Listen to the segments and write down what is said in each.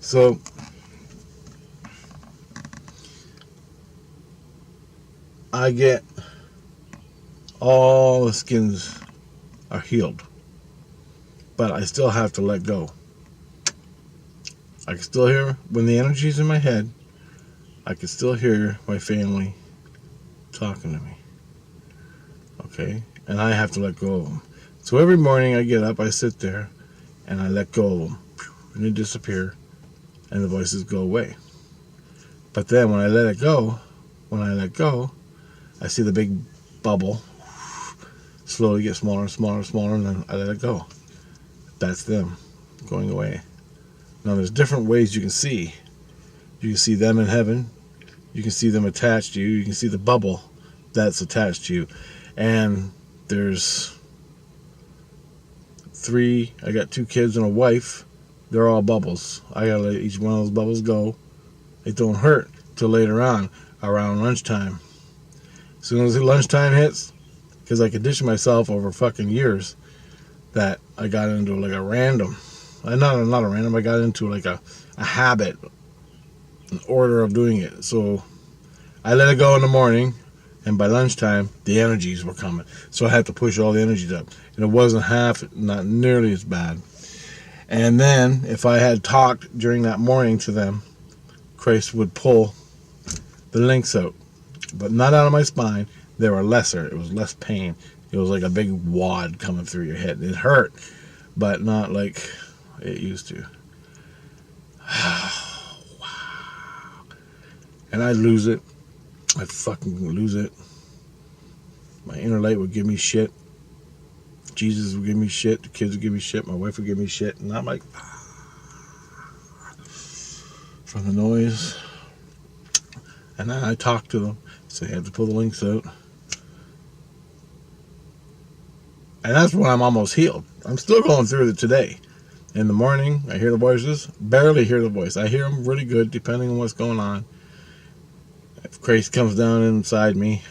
So I get all the skins are healed, but I still have to let go. I can still hear when the energy's in my head. I can still hear my family talking to me. Okay, and I have to let go of them. So every morning I get up, I sit there, and I let go of them, and they disappear, and the voices go away. But then when I let go, I see the big bubble slowly get smaller and smaller and smaller, and then I let it go. That's them going away. Now there's different ways you can see. You can see them in heaven. You can see them attached to you. You can see the bubble that's attached to you. And there's I got 2 kids and a wife. They're all bubbles. I gotta let each one of those bubbles go. It don't hurt till later on, around lunchtime. As soon as the lunchtime hits, because I conditioned myself over fucking years that I got into like a random, not a random, I got into like a habit, an order of doing it. So I let it go in the morning, and by lunchtime, the energies were coming. So I had to push all the energies up. And it wasn't not nearly as bad. And then, if I had talked during that morning to them, Christ would pull the links out. But not out of my spine. They were lesser. It was less pain. It was like a big wad coming through your head. It hurt, but not like it used to. Wow. And I'd lose it. I'd fucking lose it. My inner light would give me shit. Jesus would give me shit. The kids would give me shit. My wife would give me shit. And I'm like, from the noise. And then I talk to them. So you have to pull the links out. And that's when I'm almost healed. I'm still going through it today. In the morning, I hear the voices. Barely hear the voice. I hear them really good, depending on what's going on. If Christ comes down inside me,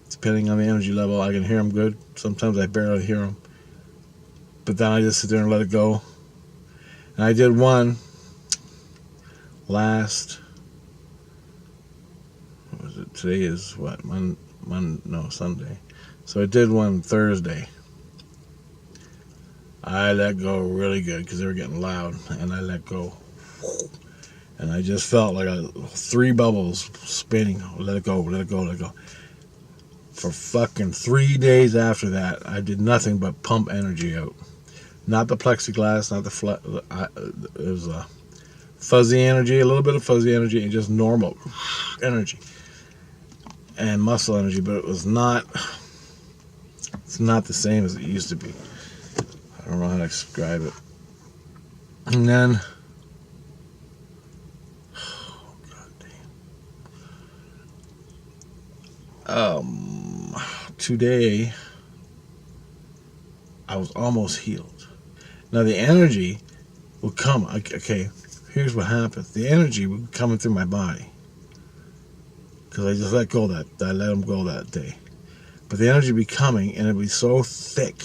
depending on the energy level, I can hear them good. Sometimes I barely hear them. But then I just sit there and let it go. And I did one last... What was it? Today is what? Sunday. So I did one Thursday. I let go really good because they were getting loud. And I let go. And I just felt like 3 bubbles spinning. Let it go, let it go, let it go. For fucking 3 days after that, I did nothing but pump energy out. Not the plexiglass, not the it was a fuzzy energy, a little bit of fuzzy energy, and just normal energy. And muscle energy, but it's not the same as it used to be. I don't know how to describe it. And then, oh god damn. Today, I was almost healed. Now the energy would come. Okay, here's what happens. The energy would be coming through my body. Because I just let go I let them go that day. But the energy would be coming, and it would be so thick.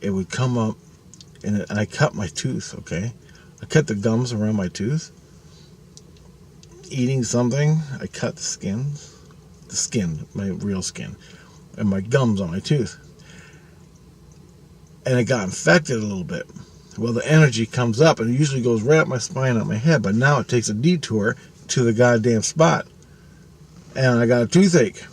It would come up, and I cut my tooth, okay? I cut the gums around my tooth. Eating something, I cut the skin, my real skin, and my gums on my tooth. And it got infected a little bit. Well, the energy comes up, and it usually goes right up my spine, up my head, but now it takes a detour to the goddamn spot. And I got a toothache.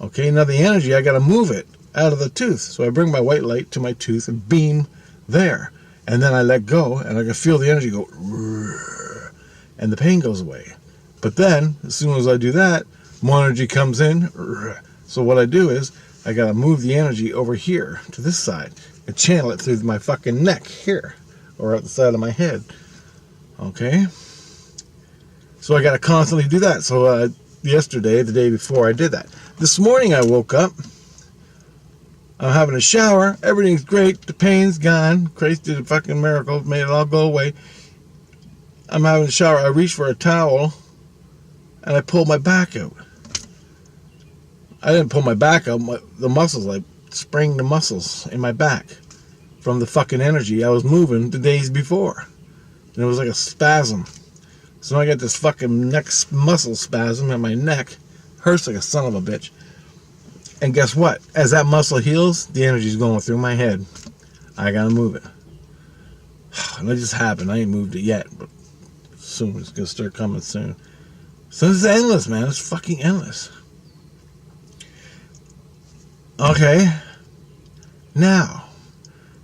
Okay, now the energy, I got to move it out of the tooth. So I bring my white light to my tooth and beam there. And then I let go, and I can feel the energy go, and the pain goes away. But then, as soon as I do that, more energy comes in. So what I do is, I got to move the energy over here to this side and channel it through my fucking neck here, or at the side of my head. Okay? So I got to constantly do that. So yesterday, the day before, I did that. This morning I woke up. I'm having a shower. Everything's great. The pain's gone. Christ did a fucking miracle. Made it all go away. I'm having a shower. I reached for a towel, and I pulled my back out. I didn't pull my back out. The muscles, I sprained the muscles in my back. from the fucking energy I was moving the days before. And it was like a spasm. So I got this fucking neck muscle spasm in my neck. Hurts like a son of a bitch. And guess what? As that muscle heals, the energy's going through my head. I gotta move it. And it just happened. I ain't moved it yet, but soon it's gonna start coming soon. So it's endless, man. It's fucking endless. Okay. Now,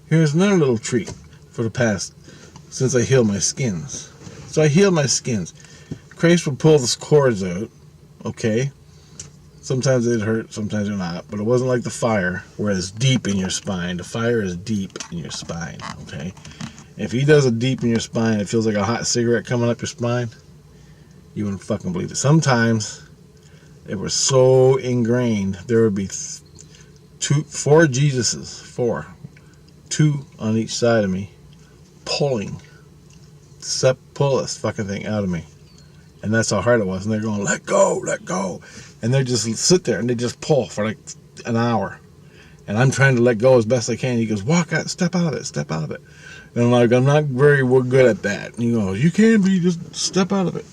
here's another little treat for the past, since I healed my skins. So I healed my skins. Christ would pull the cords out, okay? Sometimes they'd hurt, sometimes they're not, but it wasn't like the fire, where it's deep in your spine. The fire is deep in your spine, okay? If he does it deep in your spine, it feels like a hot cigarette coming up your spine. You wouldn't fucking believe it. Sometimes, it was so ingrained, there would be four Jesuses, two on each side of me, pull this fucking thing out of me. And that's how hard it was. And they're going, let go, let go. And they just sit there and they just pull for like an hour. And I'm trying to let go as best I can. He goes, walk out, step out of it, step out of it. And I'm like, I'm not very good at that. And he goes, you can be, just step out of it.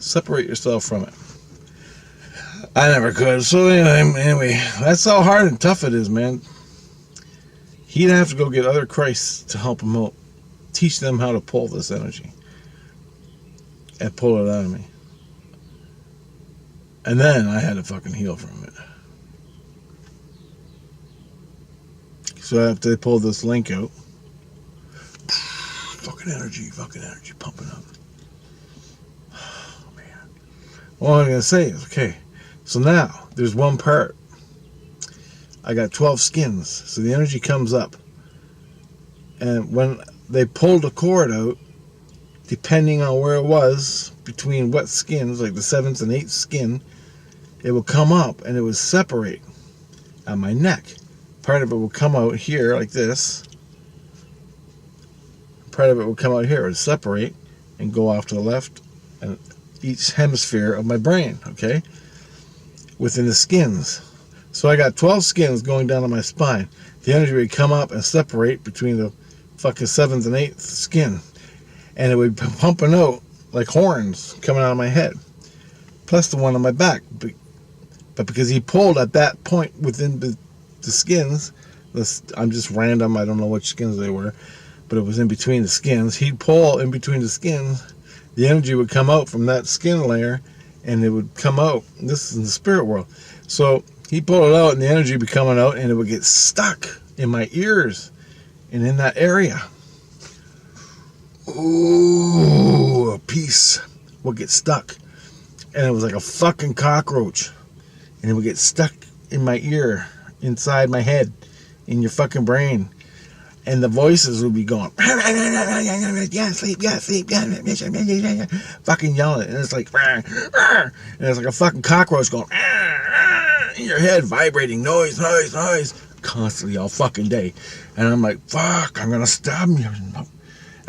Separate yourself from it. I never could. So anyway, that's how hard and tough it is, man. He'd have to go get other Christs to help him out. Teach them how to pull this energy. And pull it out of me. And then I had to fucking heal from it. So after they pulled this link out, fucking energy pumping up. Oh, man. All I'm going to say is, okay, so now there's one part. I got 12 skins. So the energy comes up. And when they pulled the cord out, depending on where it was, between what skins, like the 7th and 8th skin, it would come up and it would separate on my neck. Part of it would come out here like this. Part of it would come out here. It would separate and go off to the left and each hemisphere of my brain, okay? Within the skins. So I got 12 skins going down on my spine. The energy would come up and separate between the fucking 7th and 8th skin. And it would be pumping out like horns coming out of my head. Plus the one on my back. But because he pulled at that point within the skins, I'm just random, I don't know which skins they were, but it was in between the skins. He'd pull in between the skins, the energy would come out from that skin layer, and it would come out. This is in the spirit world. So he pulled it out, and the energy would be coming out, and it would get stuck in my ears and in that area. Ooh, a piece would get stuck. And it was like a fucking cockroach. And it would get stuck in my ear, inside my head, in your fucking brain. And the voices would be going, yeah, sleep, fucking yelling. And it's like, and it's like a fucking cockroach going, in your head, vibrating, noise, constantly all fucking day. And I'm like, fuck, I'm gonna stab you.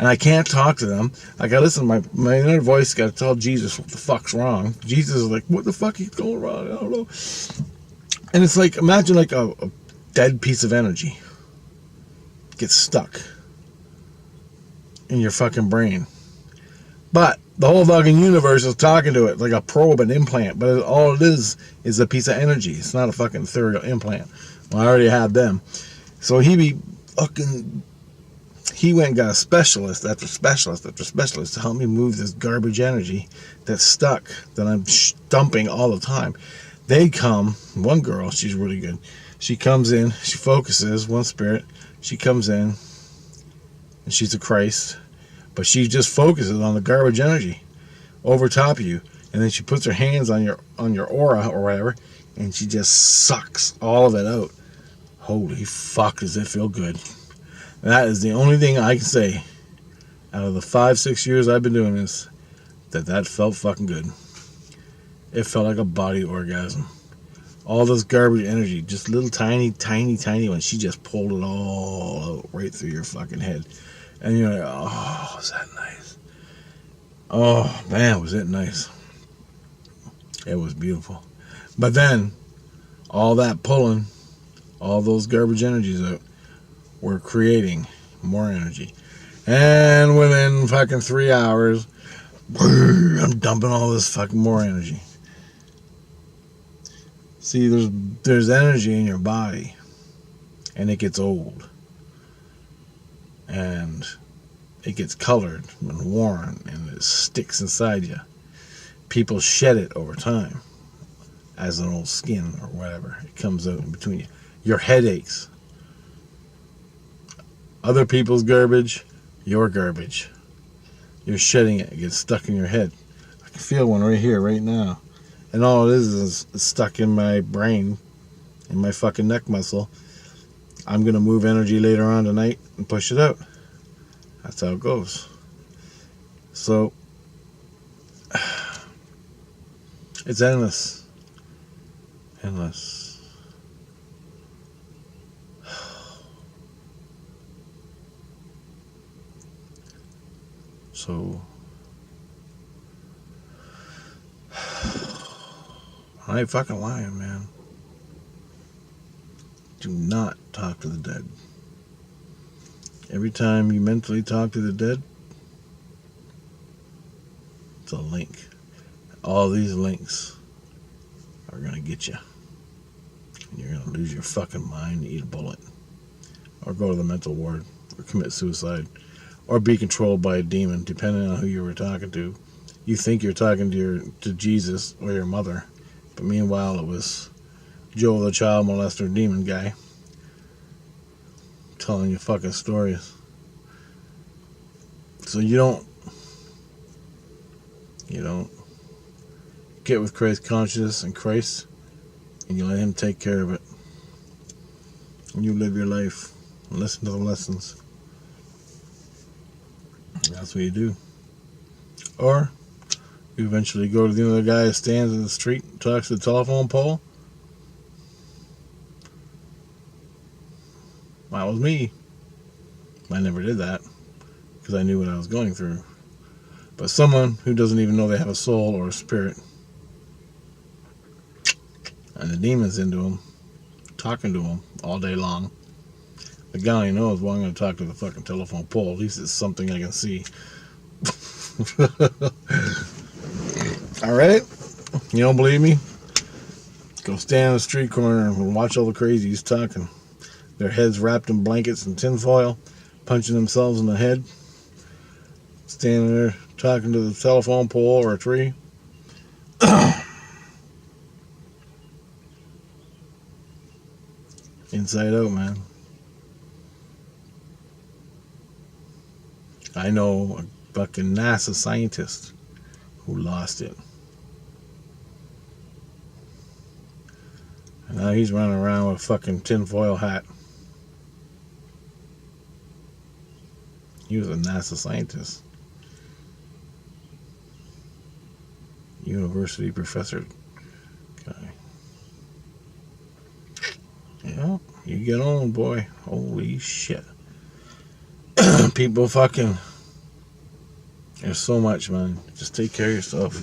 And I can't talk to them. I gotta listen to my inner voice, gotta tell Jesus what the fuck's wrong. Jesus is like, what the fuck is going wrong? I don't know. And it's like, imagine like a dead piece of energy gets stuck in your fucking brain. But the whole fucking universe is talking to it like a probe, an implant. But all it is a piece of energy. It's not a fucking ethereal implant. Well, I already had them. So he went and got a specialist after specialist after specialist to help me move this garbage energy that's stuck, that I'm dumping all the time. They come, one girl, she's really good. She comes in, she focuses, one spirit. She comes in, and she's a Christ, but she just focuses on the garbage energy over top of you. And then she puts her hands on your aura or whatever, and she just sucks all of it out. Holy fuck, does it feel good. That is the only thing I can say out of the 5-6 years I've been doing this, that felt fucking good. It felt like a body orgasm. All this garbage energy, just little tiny ones. She just pulled it all out right through your fucking head. And you're like, oh, was that nice? Oh, man, was it nice. It was beautiful. But then, all that pulling, all those garbage energies out, we're creating more energy. And within fucking 3 hours, I'm dumping all this fucking more energy. See, there's energy in your body, and it gets old, and it gets colored and worn, and it sticks inside you. People shed it over time as an old skin or whatever. It comes out in between you. Your headaches, other people's garbage, your garbage. You're shedding it. It gets stuck in your head. I can feel one right here, right now. And all it is stuck in my brain, in my fucking neck muscle. I'm going to move energy later on tonight and push it out. That's how it goes. So, it's endless. Endless. So, I ain't fucking lying, man. Do not talk to the dead. Every time you mentally talk to the dead, it's a link. All these links are going to get you. And you're going to lose your fucking mind and eat a bullet. Or go to the mental ward. Or commit suicide. Or be controlled by a demon, depending on who you were talking to. You think you're talking to Jesus or your mother. But meanwhile, it was Joe the child molester demon guy. Telling you fucking stories. So you don't get with Christ consciousness and Christ, and you let him take care of it. And you live your life and listen to the lessons. And that's what you do. Or you eventually go to the other guy who stands in the street and talks to the telephone pole. That was me. I never did that because I knew what I was going through. But someone who doesn't even know they have a soul or a spirit, and the demon's into them, talking to them all day long. The guy only knows, well, I'm going to talk to the fucking telephone pole. At least it's something I can see. Alright? You don't believe me? Go stand on the street corner and watch all the crazies talking. Their heads wrapped in blankets and tinfoil, punching themselves in the head. Standing there talking to the telephone pole or a tree. Inside out, man. I know a fucking NASA scientist who lost it. And now he's running around with a fucking tinfoil hat. He was a NASA scientist. University professor guy. Yeah, you get on, boy. Holy shit. People fucking... There's so much, man. Just take care of yourself.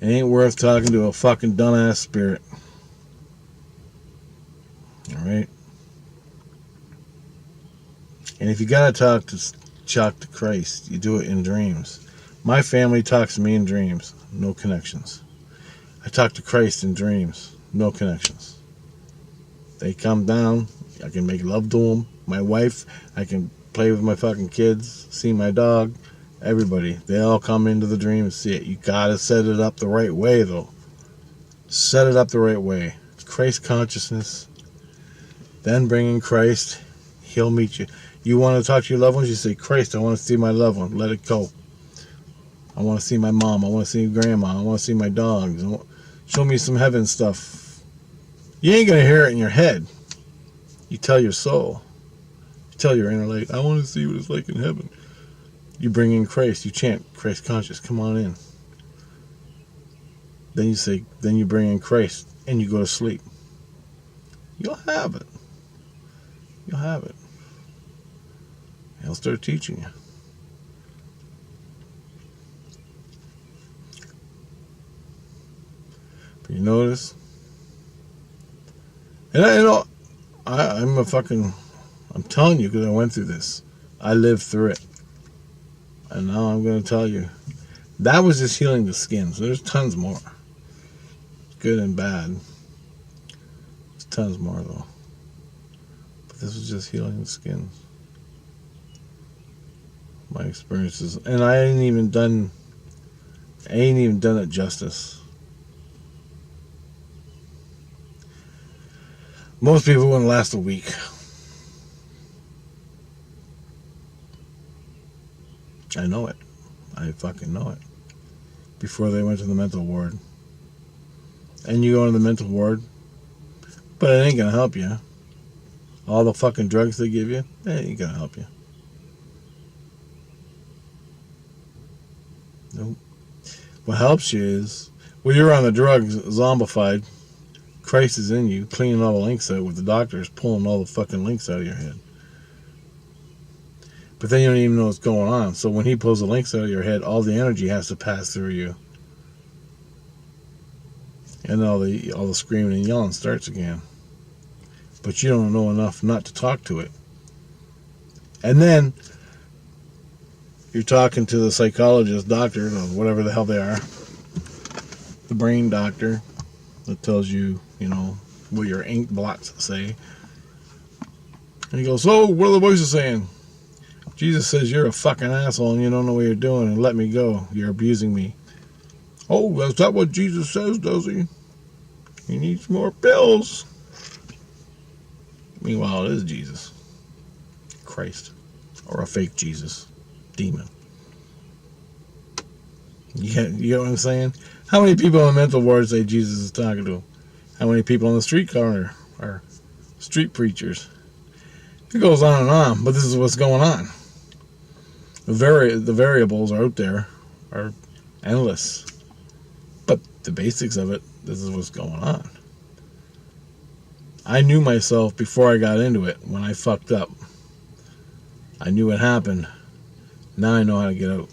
It ain't worth talking to a fucking dumbass spirit. Alright? And if you gotta talk to Christ, you do it in dreams. My family talks to me in dreams. No connections. I talk to Christ in dreams. No connections. They come down. I can make love to them. My wife. I can play with my fucking kids. See my dog. Everybody. They all come into the dream and see it. You gotta set it up the right way, though. Set it up the right way. Christ consciousness. Then bring in Christ. He'll meet you. You want to talk to your loved ones? You say, Christ, I want to see my loved one. Let it go. I want to see my mom. I want to see grandma. I want to see my dogs. Show me some heaven stuff. You ain't going to hear it in your head. You tell your soul. You tell your inner light, I want to see what it's like in heaven. You bring in Christ. You chant, Christ conscious. Come on in. Then you say, then you bring in Christ and you go to sleep. You'll have it. You'll have it. He'll start teaching you. But you notice, and I'm a fucking I'm telling you because I went through this. I lived through it. And now I'm going to tell you. That was just healing the skin. So there's tons more. Good and bad. There's tons more though. But this was just healing the skin. My experiences. And I ain't even done it justice. Most people wouldn't last a week. I know it. I fucking know it. Before they went to the mental ward. And you go to the mental ward, but it ain't gonna help you. All the fucking drugs they give you, it ain't gonna help you. Nope. What helps you is, when you're on the drugs, zombified, Christ is in you, cleaning all the links out with the doctors, pulling all the fucking links out of your head. But then you don't even know what's going on. So when he pulls the links out of your head, all the energy has to pass through you. And all the screaming and yelling starts again. But you don't know enough not to talk to it. And then you're talking to the psychologist, doctor, or whatever the hell they are. The brain doctor that tells you, what your ink blots say. And he goes, so, what are the voices saying? Jesus says you're a fucking asshole and you don't know what you're doing and let me go. You're abusing me. Oh, is that what Jesus says, does he? He needs more pills. Meanwhile, it is Jesus. Christ. Or a fake Jesus. Demon. You know what I'm saying? How many people in the mental ward say Jesus is talking to them? How many people on the street corner are street preachers? It goes on and on, but this is what's going on. The variables out there are endless. But the basics of it, this is what's going on. I knew myself before I got into it when I fucked up. I knew what happened. Now I know how to get out.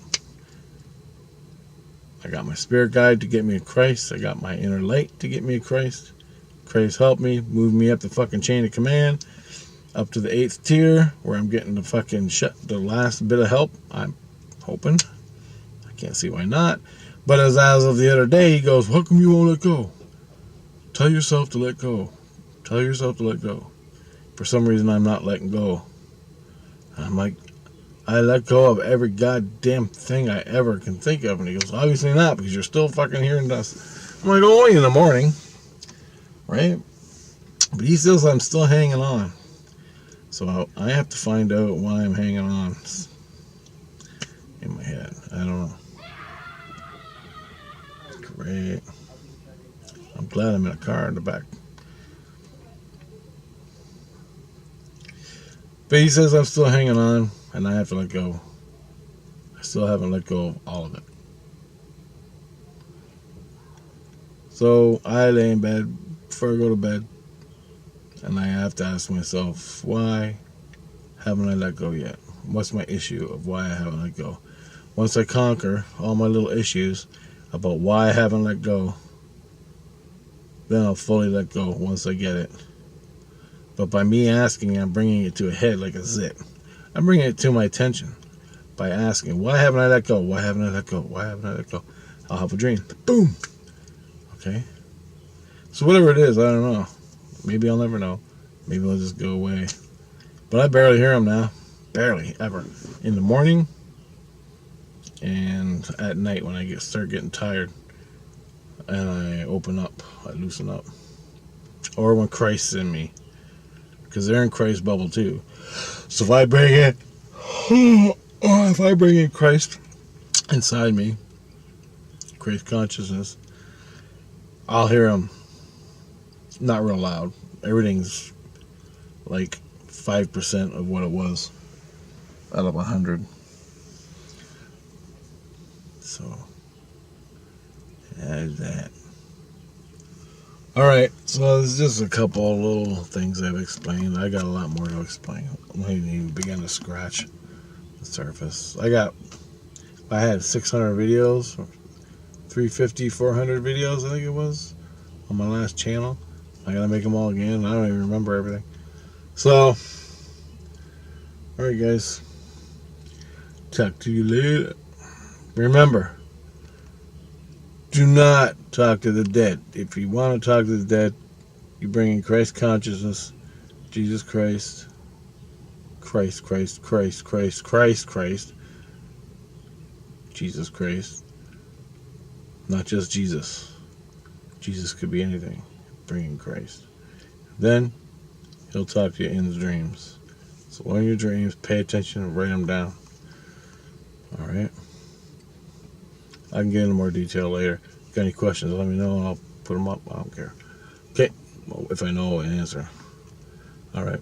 I got my spirit guide to get me to Christ. I got my inner light to get me to Christ. Christ helped me, moved me up the fucking chain of command, up to the 8th tier, where I'm getting the last bit of help. I'm hoping. I can't see why not. But as of the other day, he goes, how come you won't let go? Tell yourself to let go. Tell yourself to let go. For some reason, I'm not letting go. And I'm like, I let go of every goddamn thing I ever can think of. And he goes, obviously not, because you're still fucking hearing dust. I'm like, only in the morning. Right? But he says I'm still hanging on. So I have to find out why I'm hanging on in my head. I don't know. Great. I'm glad I'm in a car in the back. But he says I'm still hanging on, and I have to let go. I still haven't let go of all of it. So I lay in bed before I go to bed, and I have to ask myself, why haven't I let go yet? What's my issue of why I haven't let go? Once I conquer all my little issues about why I haven't let go, then I'll fully let go once I get it. But by me asking, I'm bringing it to a head like a zit. I'm bringing it to my attention by asking, why haven't I let go? Why haven't I let go? Why haven't I let go? I'll have a dream. Boom. Okay. So whatever it is, I don't know. Maybe I'll never know. Maybe it'll just go away. But I barely hear them now. Barely, ever. In the morning and at night when I start getting tired and I open up, I loosen up. Or when Christ's in me. Because they're in Christ's bubble too. So if I bring in Christ inside me, Christ consciousness, I'll hear him. Not real loud. Everything's like 5% of what it was out of 100. So, there's that. Alright, so there's just a couple of little things I've explained. I got a lot more to explain. I didn't even begin to scratch the surface. I had 600 videos, 350, 400 videos, I think it was, on my last channel. I gotta make them all again. I don't even remember everything. So, Alright, guys. Talk to you later. Remember, do not talk to the dead. If you want to talk to the dead, you bring in Christ consciousness, Jesus Christ, Christ, Jesus Christ. Not just Jesus. Jesus could be anything. Bring in Christ. Then, he'll talk to you in the dreams. So in your dreams, pay attention and write them down. Alright? I can get into more detail later. If you got any questions, let me know and I'll put them up. I don't care. Okay? Well, if I know an answer. Alright.